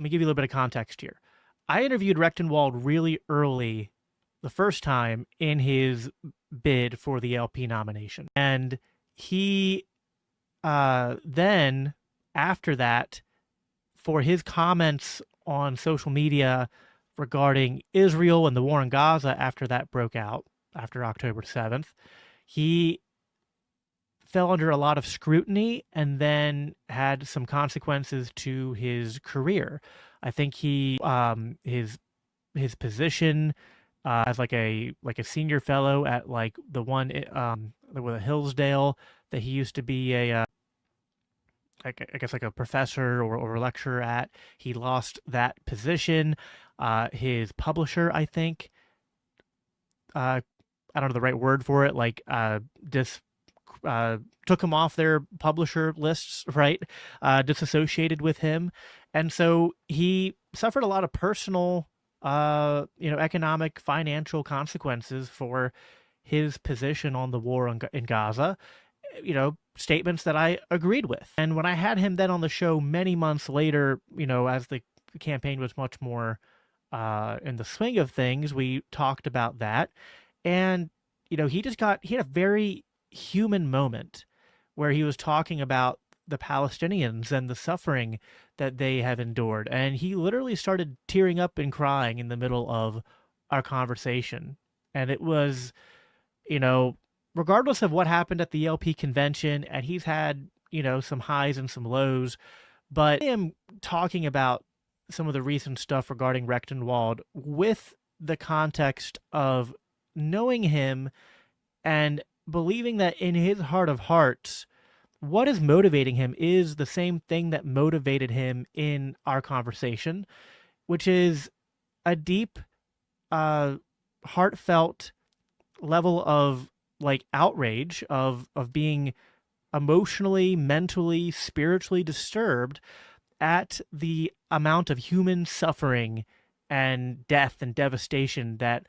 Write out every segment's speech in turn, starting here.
me give you a little bit of context here. I interviewed Rectenwald really early, the first time, in his bid for the LP nomination. And he then, after that, for his comments on social media regarding Israel and the war in Gaza after that broke out, after October 7th, he fell under a lot of scrutiny and then had some consequences to his career. I think he his position as like a senior fellow at like the one with a Hillsdale that he used to be a I guess like a professor or a lecturer at. He lost that position. His publisher, I think, I don't know the right word for it, like took him off their publisher lists, right? Disassociated with him. And so he suffered a lot of personal, economic, financial consequences for his position on the war in Gaza, statements that I agreed with. And when I had him then on the show many months later, as the campaign was much more in the swing of things, we talked about that. And, he had a very human moment where he was talking about the Palestinians and the suffering that they have endured. And he literally started tearing up and crying in the middle of our conversation. And it was, regardless of what happened at the LP convention, and he's had, some highs and some lows, but I am talking about some of the recent stuff regarding Rectenwald with the context of knowing him and believing that in his heart of hearts, what is motivating him is the same thing that motivated him in our conversation, which is a deep, heartfelt level of like outrage, of being emotionally, mentally, spiritually disturbed at the amount of human suffering and death and devastation that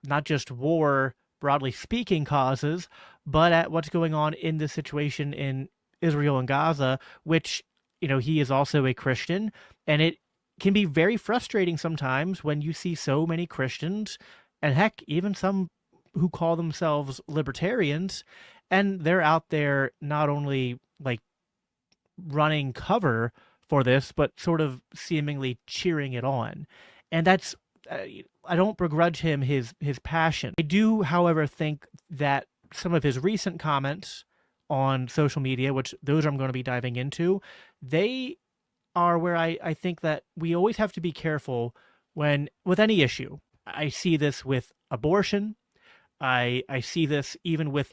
not just war, broadly speaking, causes, but at what's going on in this situation in Israel and Gaza, which, he is also a Christian, and it can be very frustrating sometimes when you see so many Christians, and heck, even some who call themselves libertarians, and they're out there not only like running cover for this, but sort of seemingly cheering it on. And that's, I don't begrudge him his passion. I do, however, think that some of his recent comments on social media, which those I'm going to be diving into, they are where I think that we always have to be careful with any issue. I see this with abortion. I see this even with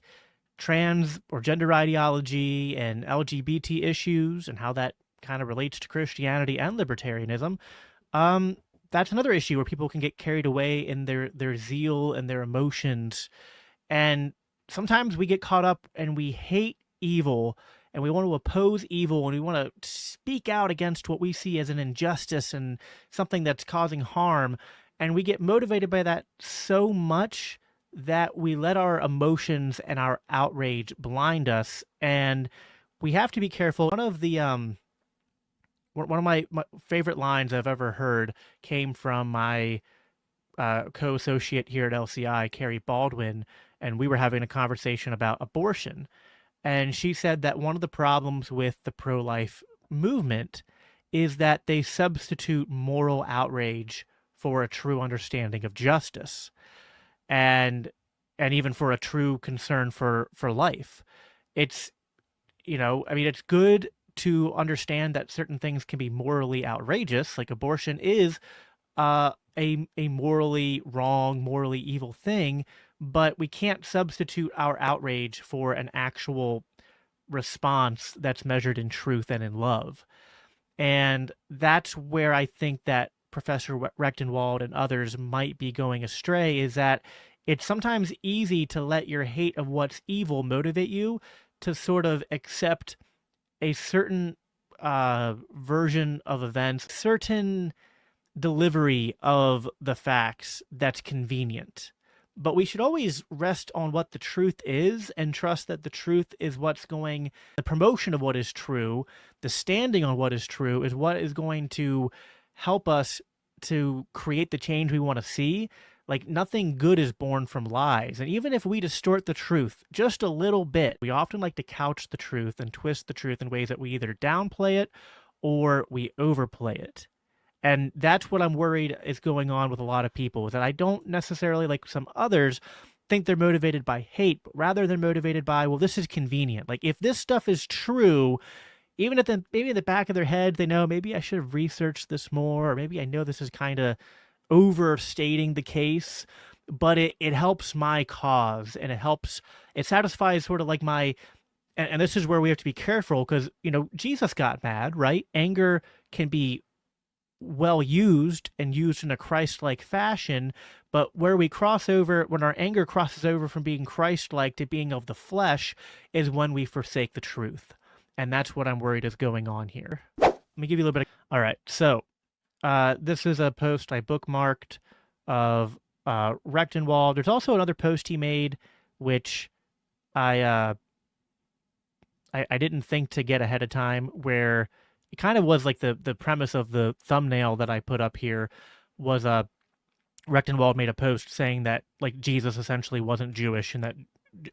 trans or gender ideology and LGBT issues and how that kind of relates to Christianity and libertarianism. That's another issue where people can get carried away in their zeal and their emotions. And sometimes we get caught up and we hate evil and we want to oppose evil and we want to speak out against what we see as an injustice and something that's causing harm. And we get motivated by that so much that we let our emotions and our outrage blind us. And we have to be careful. One of my favorite lines I've ever heard came from my co-associate here at LCI, Carrie Baldwin, and we were having a conversation about abortion. And she said that one of the problems with the pro-life movement is that they substitute moral outrage for a true understanding of justice, and even for a true concern for life. It's, it's good to understand that certain things can be morally outrageous, like abortion is a morally wrong, morally evil thing, but we can't substitute our outrage for an actual response that's measured in truth and in love. And that's where I think that Professor Rectenwald and others might be going astray, is that it's sometimes easy to let your hate of what's evil motivate you to sort of accept a certain version of events, certain delivery of the facts that's convenient. But we should always rest on what the truth is and trust that the truth is the promotion of what is true, the standing on what is true is what is going to help us to create the change we want to see. Like, nothing good is born from lies. And even if we distort the truth just a little bit, we often like to couch the truth and twist the truth in ways that we either downplay it or we overplay it. And that's what I'm worried is going on with a lot of people, is that I don't necessarily, like some others, think they're motivated by hate, but rather they're motivated by, well, this is convenient. Like, if this stuff is true, even at maybe in the back of their head, they know maybe I should have researched this more, or maybe I know this is kind of overstating the case, but it helps my cause, and it satisfies sort of like my, and this is where we have to be careful, because, Jesus got mad, right? Anger can be well used and used in a Christ-like fashion, but where we cross over, when our anger crosses over from being Christ-like to being of the flesh, is when we forsake the truth. And that's what I'm worried is going on here. Let me give you a little bit of... All right, so this is a post I bookmarked of Rectenwald. There's also another post he made, which I didn't think to get ahead of time, where it kind of was like the premise of the thumbnail that I put up here was Rectenwald made a post saying that, like, Jesus essentially wasn't Jewish, and that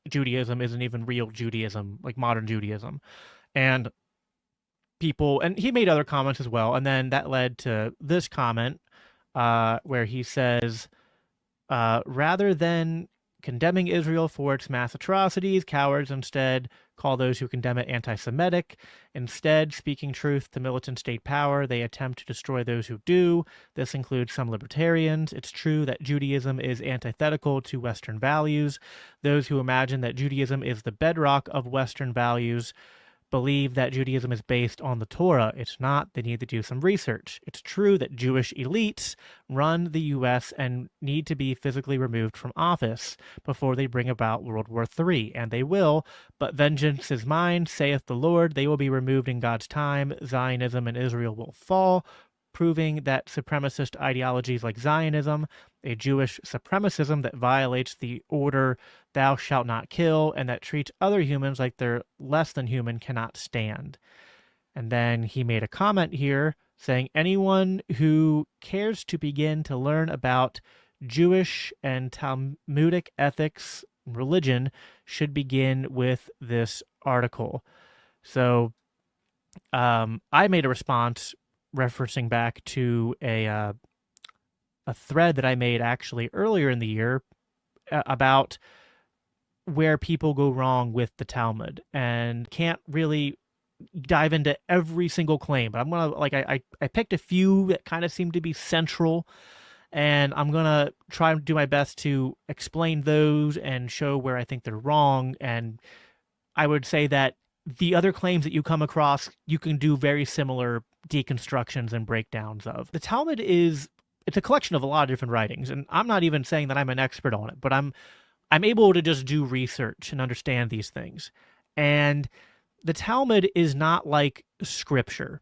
Judaism isn't even real Judaism, like modern Judaism. And he made other comments as well, and then that led to this comment where he says, rather than condemning Israel for its mass atrocities, cowards instead call those who condemn it anti-Semitic. Instead, speaking truth to militant state power, they attempt to destroy those who do. This includes some libertarians. It's true that Judaism is antithetical to Western values. Those who imagine that Judaism is the bedrock of Western values believe that Judaism is based on the Torah. It's not. They need to do some research. It's true that Jewish elites run the U.S. and need to be physically removed from office before they bring about World War III, and they will, but vengeance is mine, saith the Lord. They will be removed in God's time. Zionism and Israel will fall, proving that supremacist ideologies like Zionism, a Jewish supremacism that violates the order thou shalt not kill, and that treats other humans like they're less than human, cannot stand. And then he made a comment here saying anyone who cares to begin to learn about Jewish and Talmudic ethics, religion, should begin with this article. So I made a response referencing back to a thread that I made actually earlier in the year about where people go wrong with the Talmud, and can't really dive into every single claim, but I'm gonna, like, I picked a few that kind of seem to be central, and I'm gonna try and do my best to explain those and show where I think they're wrong. And I would say that the other claims that you come across, you can do very similar deconstructions and breakdowns of. The Talmud it's a collection of a lot of different writings, and I'm not even saying that I'm an expert on it, but I'm able to just do research and understand these things. And the Talmud is not like scripture.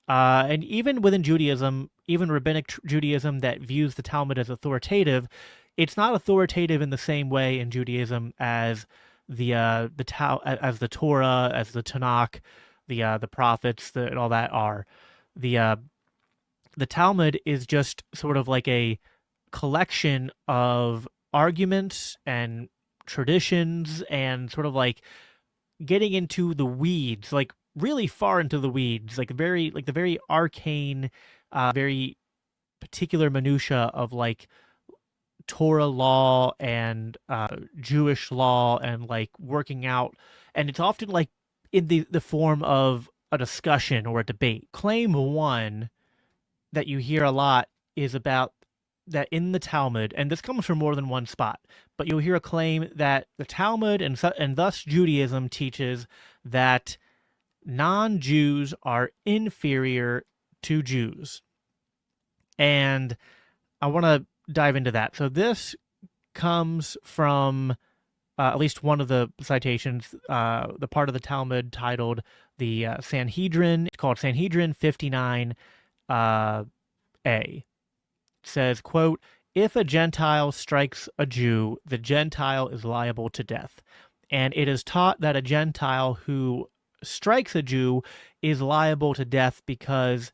And even within Judaism, even rabbinic Judaism that views the Talmud as authoritative, it's not authoritative in the same way in Judaism as the Torah, as the Tanakh, the prophets, and all that are. The Talmud is just sort of like a collection of arguments and traditions, and sort of like getting into the weeds, like really far into the weeds, like the very arcane, very particular minutia of like Torah law and Jewish law, and like working out. And it's often like in the form of a discussion or a debate. Claim one that you hear a lot is about that in the Talmud, and this comes from more than one spot, but you'll hear a claim that the Talmud and thus Judaism teaches that non-Jews are inferior to Jews. And I want to dive into that. So this comes from at least one of the citations, the part of the Talmud titled the Sanhedrin. It's called Sanhedrin 59a. It says, quote, "If a Gentile strikes a Jew, the Gentile is liable to death. And it is taught that a Gentile who strikes a Jew is liable to death because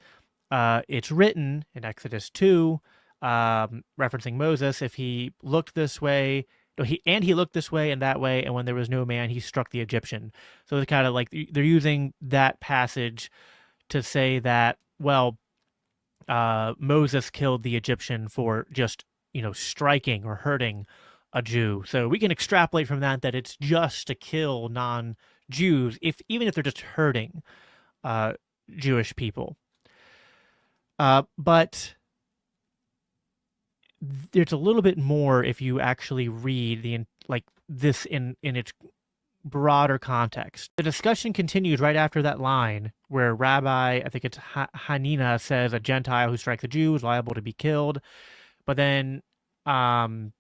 it's written in Exodus 2, referencing Moses, if he looked this way, he looked this way and that way, and when there was no man, he struck the Egyptian. So it's kind of like they're using that passage to say that, well, Moses killed the Egyptian for just, striking or hurting a Jew. So we can extrapolate from that it's just to kill non-Jews, even if they're just hurting Jewish people. But there's a little bit more if you actually read this in its broader context. The discussion continues right after that line where Rabbi, I think it's Hanina, says a Gentile who strikes a Jew is liable to be killed. But then the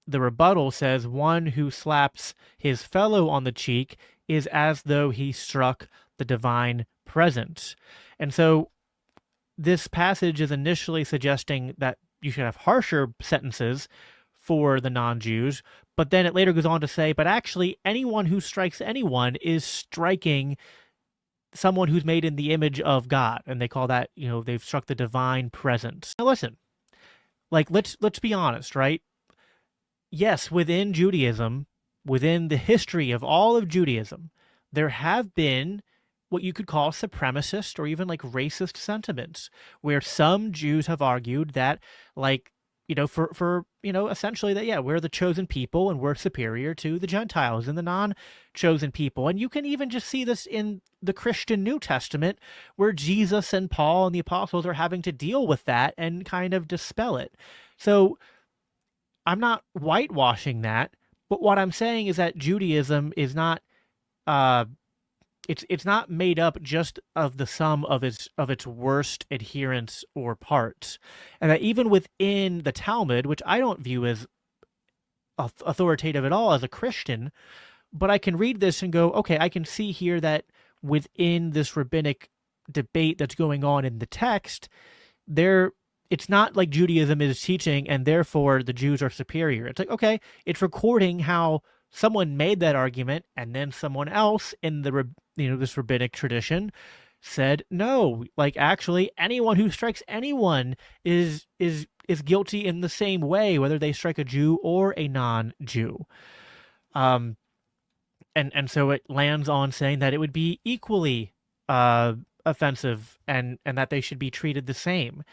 rebuttal says one who slaps his fellow on the cheek is as though he struck the divine presence. And so this passage is initially suggesting that you should have harsher sentences for the non-Jews, but then it later goes on to say, but actually anyone who strikes anyone is striking someone who's made in the image of God, and they call that, they've struck the divine presence. Now listen, let's be honest, right? Yes, within Judaism, within the history of all of Judaism, there have been what you could call supremacist or even racist sentiments, where some Jews have argued that essentially that, yeah, we're the chosen people and we're superior to the Gentiles and the non-chosen people. And you can even just see this in the Christian New Testament, where Jesus and Paul and the apostles are having to deal with that and kind of dispel it. So I'm not whitewashing that, but what I'm saying is that Judaism is not, it's not made up just of the sum of its worst adherents or parts, and that even within the Talmud, which I don't view as authoritative at all as a Christian, but I can read this and go, okay, I can see here that within this rabbinic debate that's going on in the text, it's not like Judaism is teaching and therefore the Jews are superior. It's like, okay, it's recording how someone made that argument, and then someone else in the this rabbinic tradition said, no, actually anyone who strikes anyone is guilty in the same way, whether they strike a Jew or a non-Jew. And so it lands on saying that it would be equally offensive and that they should be treated the same.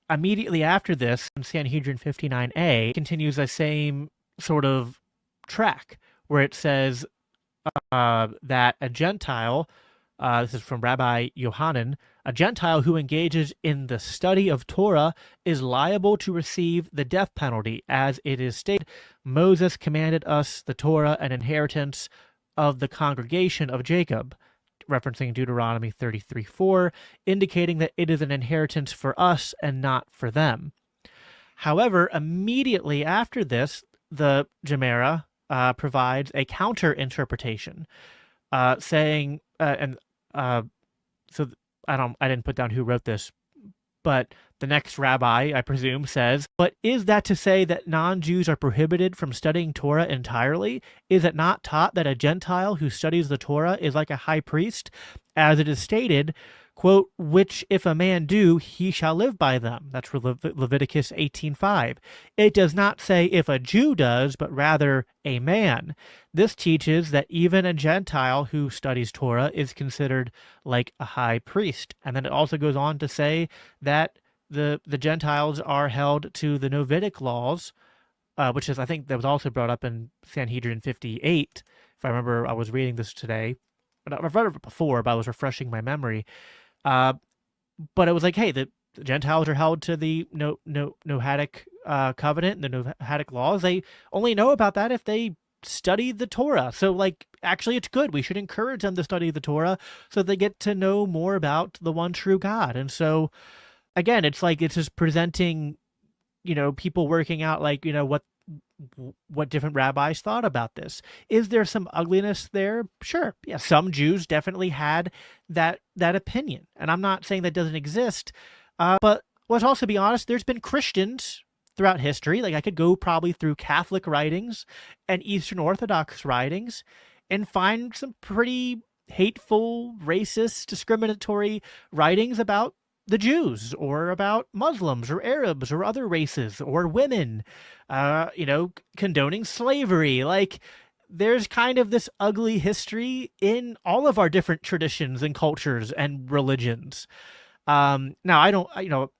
Immediately after this, Sanhedrin 59a continues the same sort of track, where it says that a Gentile, this is from Rabbi Yohanan, a Gentile who engages in the study of Torah is liable to receive the death penalty. As it is stated, Moses commanded us the Torah, an inheritance of the congregation of Jacob, referencing Deuteronomy 33:4, indicating that it is an inheritance for us and not for them. However, immediately after this, the Gemara provides a counter interpretation, saying, I didn't put down who wrote this, but the next rabbi, I presume, says, but is that to say that non-Jews are prohibited from studying Torah entirely? Is it not taught that a Gentile who studies the Torah is like a high priest, as it is stated, quote, which if a man do, he shall live by them. That's Leviticus 18:5. It does not say if a Jew does, but rather a man. This teaches that even a Gentile who studies Torah is considered like a high priest. And then it also goes on to say that the Gentiles are held to the Novitic laws, which is, I think that was also brought up in Sanhedrin 58. If I remember, I was reading this today. I've read it before, but I was refreshing my memory. But it was like, hey, the Gentiles are held to the Noahic covenant and the Noahic laws. They only know about that if they study the Torah. So, actually, it's good. We should encourage them to study the Torah so they get to know more about the one true God. And so, again, it's just presenting, people working out, what different rabbis thought about this. Is there some ugliness there? Sure. Yeah, some Jews definitely had that opinion. And I'm not saying that doesn't exist, but let's also be honest, there's been Christians throughout history. I could go probably through Catholic writings and Eastern Orthodox writings and find some pretty hateful, racist, discriminatory writings about the Jews or about Muslims or Arabs or other races or women, condoning slavery. Like, there's kind of this ugly history in all of our different traditions and cultures and religions. Now, I don't,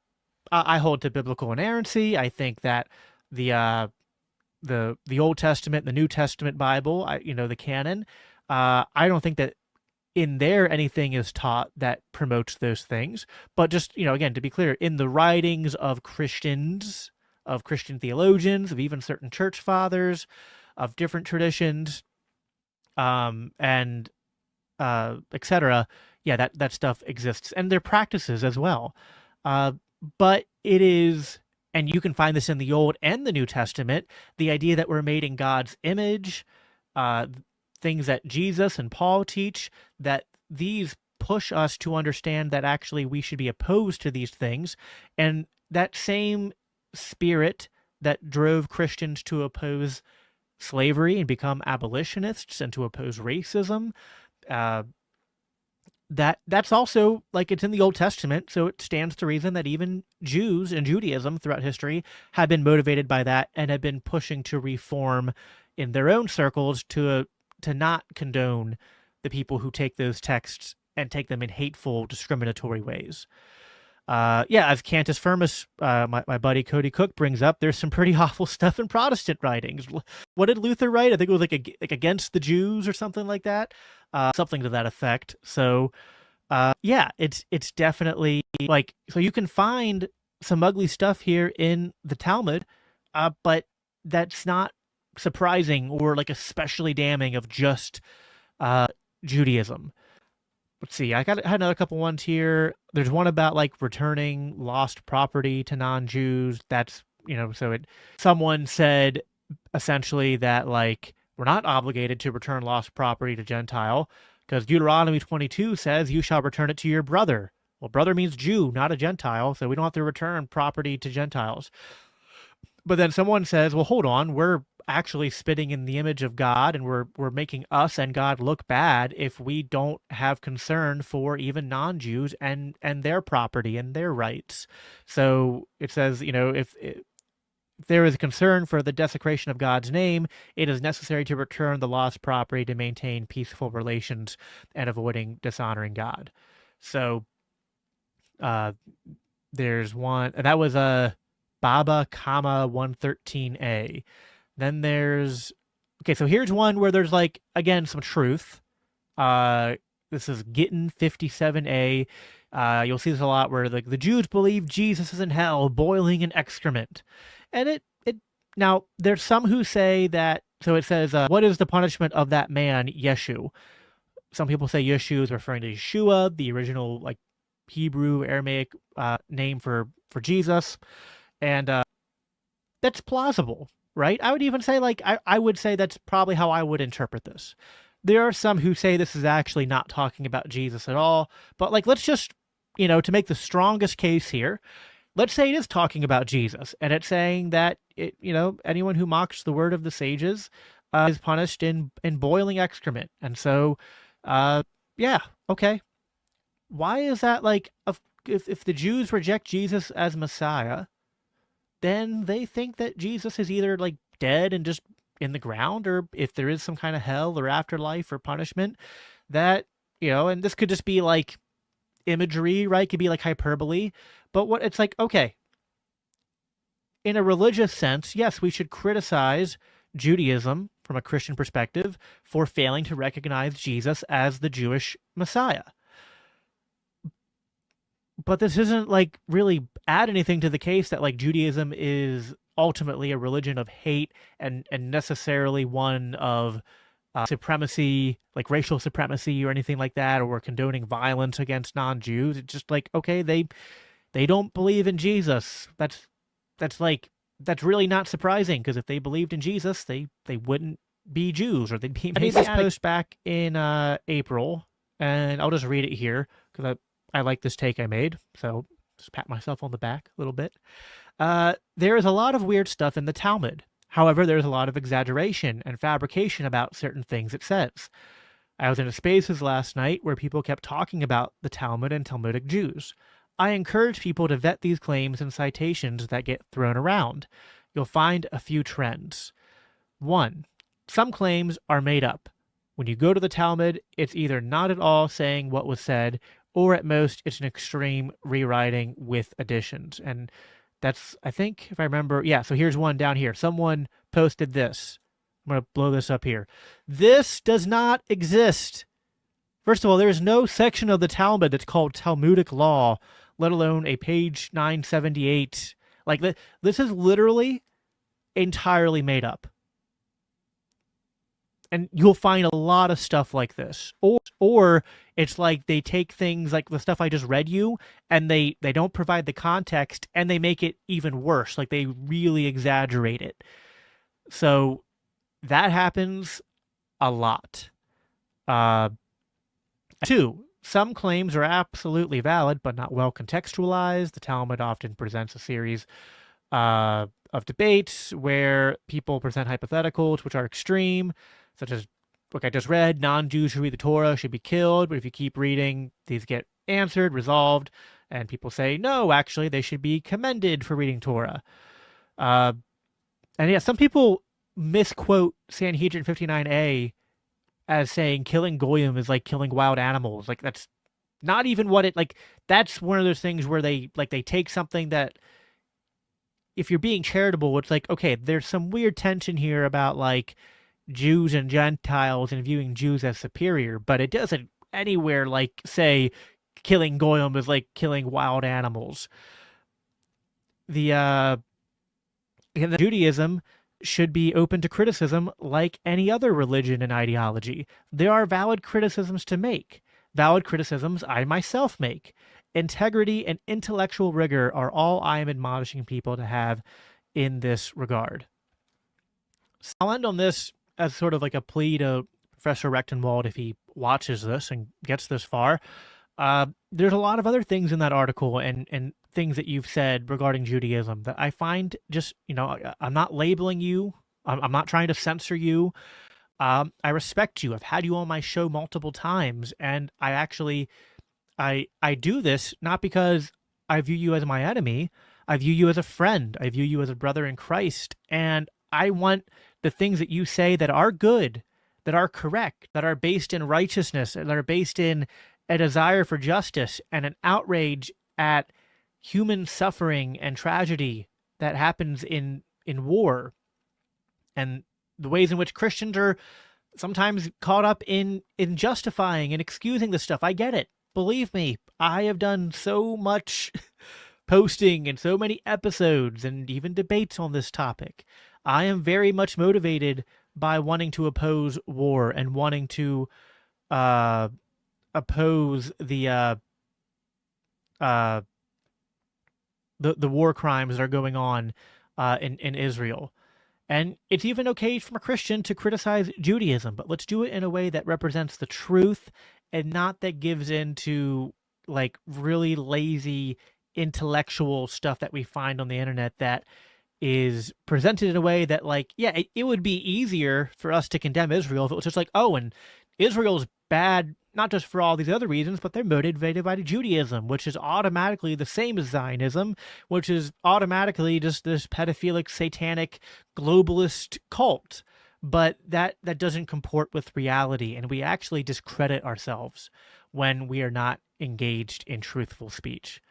I hold to biblical inerrancy. I think that the Old Testament, the New Testament Bible, the canon, I don't think that in there anything is taught that promotes those things. But just, again, to be clear, in the writings of Christians, of Christian theologians, of even certain church fathers, of different traditions, and etc. Yeah, that stuff exists, and their practices as well. But it is, and you can find this in the Old and the New Testament, the idea that we're made in God's image, things that Jesus and Paul teach, that these push us to understand that actually we should be opposed to these things. And that same spirit that drove Christians to oppose slavery and become abolitionists and to oppose racism, that's also, like, it's in the Old Testament, so it stands to reason that even Jews and Judaism throughout history have been motivated by that and have been pushing to reform in their own circles to not condone the people who take those texts and take them in hateful, discriminatory ways. As Cantus Firmus, my buddy Cody Cook brings up, there's some pretty awful stuff in Protestant writings. What did Luther write? I think it was like against the Jews or something like that, something to that effect. So, it's definitely like, so you can find some ugly stuff here in the Talmud, but that's not surprising or like especially damning of just Judaism. Let's see, I had another couple ones here. There's one about like returning lost property to non-Jews. That's, someone said essentially that, like, we're not obligated to return lost property to Gentile because Deuteronomy 22 says you shall return it to your brother. Well, brother means Jew, not a Gentile, so we don't have to return property to Gentiles. But then someone says, well, hold on, we're actually spitting in the image of God, and we're making us and God look bad if we don't have concern for even non-Jews and their property and their rights. So it says, if there is a concern for the desecration of God's name, it is necessary to return the lost property to maintain peaceful relations and avoiding dishonoring God. So there's one, and that was a Baba, 113a. Then there's, so here's one where there's, like, again, some truth. This is Gittin 57a. You'll see this a lot where, like, the Jews believe Jesus is in hell, boiling in excrement. And it now, there's some who say that, so it says, what is the punishment of that man, Yeshu? Some people say Yeshu is referring to Yeshua, the original, like, Hebrew, Aramaic name for Jesus. And that's plausible, right? I would even say, like, I would say that's probably how I would interpret this. There are some who say this is actually not talking about Jesus at all, but, like, let's just, to make the strongest case here, let's say it is talking about Jesus, and it's saying that, anyone who mocks the word of the sages is punished in boiling excrement. And so, okay. Why is that, like, if the Jews reject Jesus as Messiah, then they think that Jesus is either, like, dead and just in the ground, or if there is some kind of hell or afterlife or punishment, that, and this could just be, like, imagery, right? It could be, like, hyperbole. But what it's like, okay, in a religious sense, yes, we should criticize Judaism from a Christian perspective for failing to recognize Jesus as the Jewish Messiah. But this isn't, like, really add anything to the case that, like, Judaism is ultimately a religion of hate and necessarily one of supremacy, like racial supremacy or anything like that, or condoning violence against non-Jews. It's just like, okay, they don't believe in Jesus. That's really not surprising, because if they believed in Jesus, they wouldn't be Jews, or they'd be. I made this post back in April, and I'll just read it here because I like this take I made, so just pat myself on the back a little bit. There is a lot of weird stuff in the Talmud. However, there's a lot of exaggeration and fabrication about certain things it says. I was in a spaces last night where people kept talking about the Talmud and Talmudic Jews. I encourage people to vet these claims and citations that get thrown around. You'll find a few trends. 1. Some claims are made up. When you go to the Talmud, it's either not at all saying what was said, or at most it's an extreme rewriting with additions. And that's, I think, if I remember, yeah, so here's one down here. Someone posted this. I'm going to blow this up here. This does not exist. First of all, there is no section of the Talmud that's called Talmudic law, let alone a page 978. Like, this is literally entirely made up. And you'll find a lot of stuff like this. Or it's like they take things like the stuff I just read you, and they don't provide the context, and they make it even worse. Like, they really exaggerate it. So that happens a lot. 2, some claims are absolutely valid, but not well contextualized. The Talmud often presents a series of debates where people present hypotheticals which are extreme, such as, like I just read, non-Jews who read the Torah should be killed, but if you keep reading, these get answered, resolved, and people say, no, actually, they should be commended for reading Torah. And yeah, some people misquote Sanhedrin 59a as saying killing goyim is like killing wild animals. Like, that's not even what it, like, that's one of those things where they take something that, if you're being charitable, it's like, okay, there's some weird tension here about, like, Jews and Gentiles and viewing Jews as superior, but it doesn't anywhere, like, say killing goyim is like killing wild animals. The Judaism should be open to criticism like any other religion and ideology. There are valid criticisms to make. Valid criticisms I myself make. Integrity and intellectual rigor are all I am admonishing people to have in this regard. So I'll end on this as sort of like a plea to Professor Rectenwald if he watches this and gets this far. There's a lot of other things in that article and things that you've said regarding Judaism that I find just, I'm not labeling you. I'm not trying to censor you. I respect you. I've had you on my show multiple times, and I do this not because I view you as my enemy. I view you as a friend. I view you as a brother in Christ, and I want the things that you say that are good, that are correct, that are based in righteousness, that are based in a desire for justice and an outrage at human suffering and tragedy that happens in war, and the ways in which Christians are sometimes caught up in justifying and excusing this stuff. I get it. Believe me, I have done so much posting and so many episodes and even debates on this topic. I am very much motivated by wanting to oppose war and wanting to oppose the war crimes that are going on in Israel. And it's even okay from a Christian to criticize Judaism, but let's do it in a way that represents the truth and not that gives into like really lazy intellectual stuff that we find on the internet that is presented in a way that, like, yeah, it would be easier for us to condemn Israel if it was just like, oh, and Israel's bad, not just for all these other reasons, but they're motivated by Judaism, which is automatically the same as Zionism, which is automatically just this pedophilic, satanic, globalist cult. But that doesn't comport with reality, and we actually discredit ourselves when we are not engaged in truthful speech.